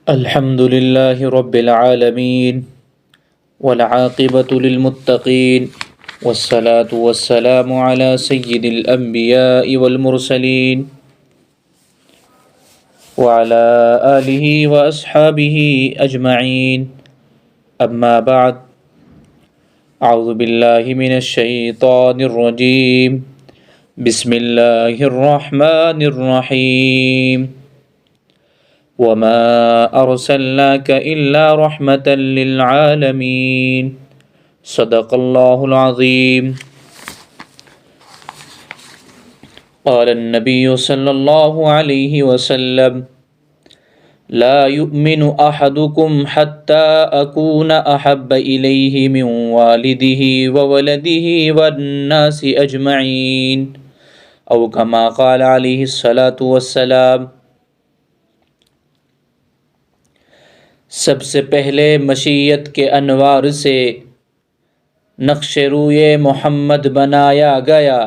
الحمد لله رب العالمين والعاقبة للمتقين والصلاة والسلام على سيد الأنبياء والمرسلين وعلى آله وأصحابه أجمعين. أما بعد، أعوذ بالله من الشيطان الرجيم. بسم الله الرحمن الرحيم. وما أرسلناك إلا رحمة للعالمين. صدق الله العظيم. قال النبي صلى الله عليه وسلم: لا يؤمن أحدكم حتى أكون أحب إليه من والده وولده والناس أجمعين، أو كما قال عليه الصلاة والسلام. سب سے پہلے مشیت کے انوار سے نقش روئے محمد بنایا گیا.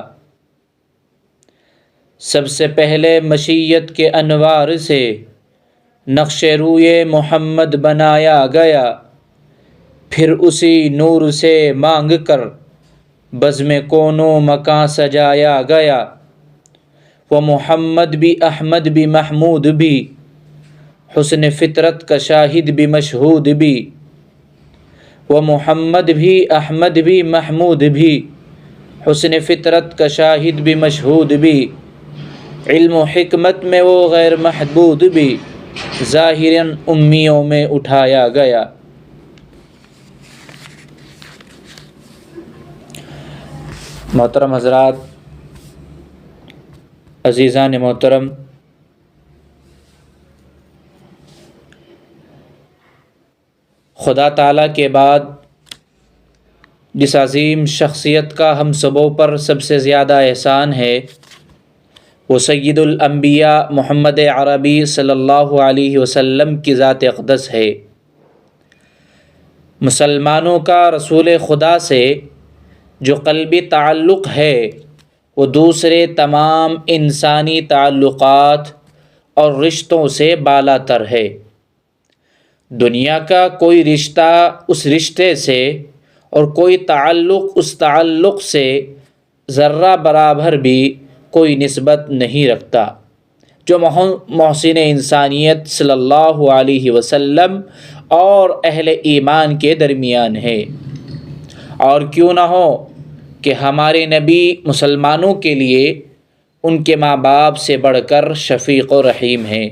سب سے پہلے مشیت کے انوار سے نقش روئے محمد بنایا گیا، پھر اسی نور سے مانگ کر بزم کون و مکاں سجایا گیا. وہ محمد بھی احمد بھی محمود بھی، حسن فطرت کا شاہد بھی مشہود بھی. وہ محمد بھی احمد بھی محمود بھی، حسن فطرت کا شاہد بھی مشہود بھی. علم و حکمت میں وہ غیر محدود بھی، ظاہراً امیوں میں اٹھایا گیا. محترم حضرات، عزیزان محترم، خدا تعالیٰ کے بعد جس عظیم شخصیت کا ہم سبوں پر سب سے زیادہ احسان ہے، وہ سید الانبیاء محمد عربی صلی اللہ علیہ وسلم کی ذات اقدس ہے. مسلمانوں کا رسول خدا سے جو قلبی تعلق ہے، وہ دوسرے تمام انسانی تعلقات اور رشتوں سے بالا تر ہے. دنیا کا کوئی رشتہ اس رشتے سے اور کوئی تعلق اس تعلق سے ذرہ برابر بھی کوئی نسبت نہیں رکھتا جو محسن انسانیت صلی اللہ علیہ وسلم اور اہل ایمان کے درمیان ہے. اور کیوں نہ ہو کہ ہمارے نبی مسلمانوں کے لیے ان کے ماں باپ سے بڑھ کر شفیق و رحیم ہیں.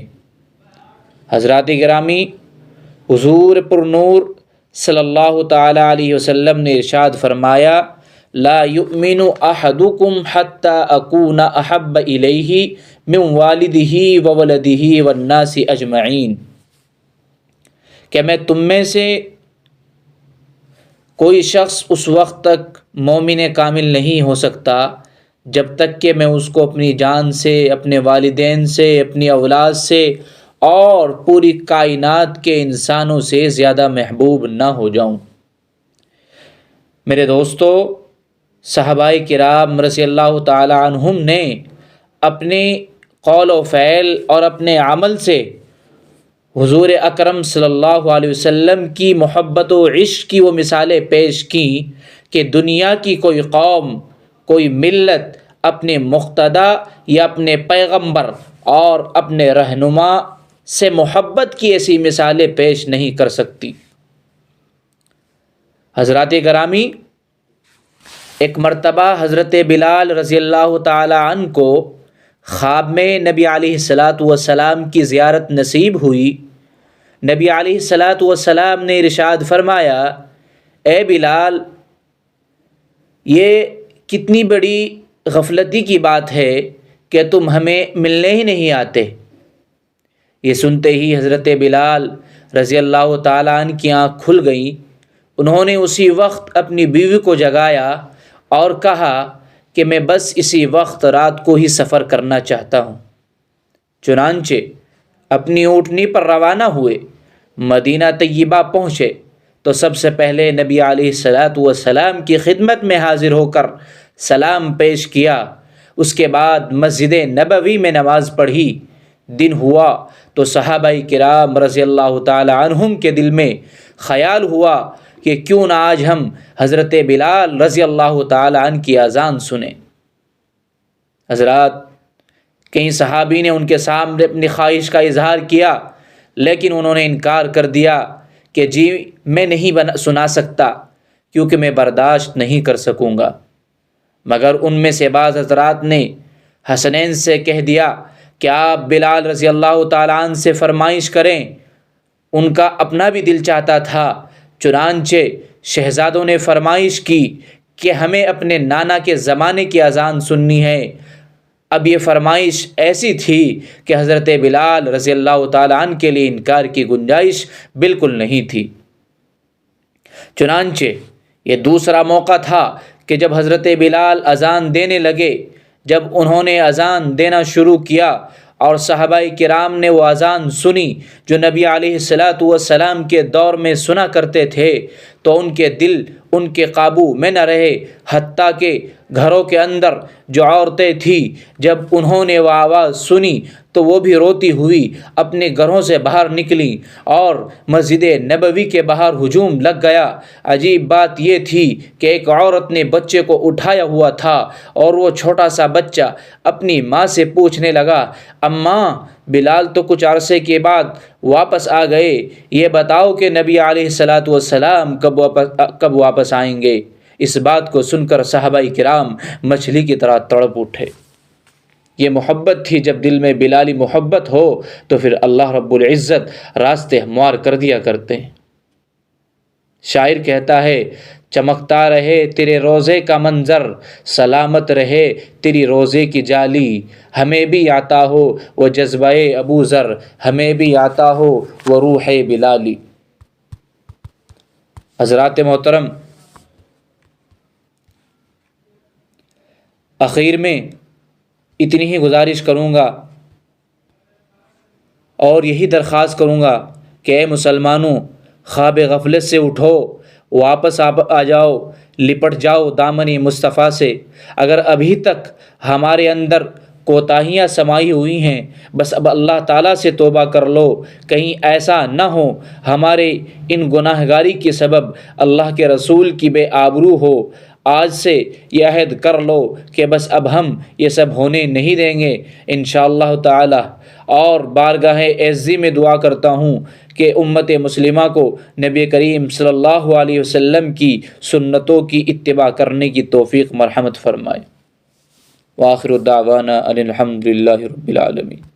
حضرات گرامی، حضور پر نور صلی اللہ تعالی علیہ وسلم نے ارشاد فرمایا: لا یؤمن احدکم حتی اکون احب الیہ من والدہ وولدہ والناس اجمعین. کہ میں تم میں سے کوئی شخص اس وقت تک مومن کامل نہیں ہو سکتا جب تک کہ میں اس کو اپنی جان سے، اپنے والدین سے، اپنی اولاد سے اور پوری کائنات کے انسانوں سے زیادہ محبوب نہ ہو جاؤں. میرے دوستو، صحابہ کرام رضی اللہ تعالی عنہم نے اپنے قول و فعل اور اپنے عمل سے حضور اکرم صلی اللہ علیہ وسلم کی محبت و عشق کی وہ مثالیں پیش کیں کہ دنیا کی کوئی قوم، کوئی ملت اپنے مقتدی یا اپنے پیغمبر اور اپنے رہنما سے محبت کی ایسی مثالیں پیش نہیں کر سکتی. حضرات گرامی، ایک مرتبہ حضرت بلال رضی اللہ تعالی عنہ کو خواب میں نبی علیہ الصلاۃ والسلام کی زیارت نصیب ہوئی. نبی علیہ الصلاۃ والسلام نے ارشاد فرمایا: اے بلال، یہ کتنی بڑی غفلتی کی بات ہے کہ تم ہمیں ملنے ہی نہیں آتے. یہ سنتے ہی حضرت بلال رضی اللہ تعالیٰ عنہ کی آنکھ کھل گئیں. انہوں نے اسی وقت اپنی بیوی کو جگایا اور کہا کہ میں بس اسی وقت رات کو ہی سفر کرنا چاہتا ہوں. چنانچہ اپنی اونٹنی پر روانہ ہوئے، مدینہ طیبہ پہنچے تو سب سے پہلے نبی علیہ الصلاۃ والسلام کی خدمت میں حاضر ہو کر سلام پیش کیا. اس کے بعد مسجد نبوی میں نماز پڑھی. دن ہوا تو صحابہ کرام رضی اللہ تعالی عنہم کے دل میں خیال ہوا کہ کیوں نہ آج ہم حضرت بلال رضی اللہ تعالی عنہ کی اذان سنیں۔ حضرات، کئی صحابی نے ان کے سامنے اپنی خواہش کا اظہار کیا، لیکن انہوں نے انکار کر دیا کہ جی میں نہیں سنا سکتا کیونکہ میں برداشت نہیں کر سکوں گا۔ مگر ان میں سے بعض حضرات نے حسنین سے کہہ دیا کہ آپ بلال رضی اللہ تعالیٰ عنہ سے فرمائش کریں۔ ان کا اپنا بھی دل چاہتا تھا، چنانچہ شہزادوں نے فرمائش کی کہ ہمیں اپنے نانا کے زمانے کی اذان سننی ہے۔ اب یہ فرمائش ایسی تھی کہ حضرت بلال رضی اللہ تعالیٰ عنہ کے لیے انکار کی گنجائش بالکل نہیں تھی۔ چنانچہ یہ دوسرا موقع تھا کہ جب حضرت بلال اذان دینے لگے۔ جب انہوں نے اذان دینا شروع کیا اور صحابہ کرام نے وہ اذان سنی جو نبی علیہ الصلاۃ والسلام کے دور میں سنا کرتے تھے، تو ان کے دل ان کے قابو میں نہ رہے، حتیٰ کہ گھروں کے اندر جو عورتیں تھیں جب انہوں نے وہ آواز سنی تو وہ بھی روتی ہوئی اپنے گھروں سے باہر نکلیں اور مسجد نبوی کے باہر ہجوم لگ گیا۔ عجیب بات یہ تھی کہ ایک عورت نے بچے کو اٹھایا ہوا تھا اور وہ چھوٹا سا بچہ اپنی ماں سے پوچھنے لگا، اماں بلال تو کچھ عرصے کے بعد واپس آ گئے، یہ بتاؤ کہ نبی علیہ الصلاۃ والسلام کب واپس آئیں گے؟ اس بات کو سن کر صحابہ کرام مچھلی کی طرح تڑپ اٹھے۔ یہ محبت تھی، جب دل میں بلالی محبت ہو تو پھر اللہ رب العزت راستے ہموار کر دیا کرتے ہیں۔ شاعر کہتا ہے، چمکتا رہے تیرے روزے کا منظر، سلامت رہے تیری روزے کی جالی، ہمیں بھی آتا ہو وہ جذبہ ابو ذر، ہمیں بھی آتا ہو وہ روح بلالی۔ حضرات محترم، آخر میں اتنی ہی گزارش کروں گا اور یہی درخواست کروں گا کہ اے مسلمانوں، خواب غفلت سے اٹھو، واپس آ جاؤ، لپٹ جاؤ دامن مصطفیٰ سے۔ اگر ابھی تک ہمارے اندر کوتاہیاں سمائی ہوئی ہیں، بس اب اللہ تعالیٰ سے توبہ کر لو، کہیں ایسا نہ ہو ہمارے ان گناہ گاری کے سبب اللہ کے رسول کی بے آبرو ہو۔ آج سے یہ عہد کر لو کہ بس اب ہم یہ سب ہونے نہیں دیں گے انشاءاللہ تعالی۔ اور بارگاہ عزی میں دعا کرتا ہوں کہ امت مسلمہ کو نبی کریم صلی اللہ علیہ وسلم کی سنتوں کی اتباع کرنے کی توفیق مرحمت فرمائے۔ وآخر دعوانا ان الحمد للہ رب العالمین۔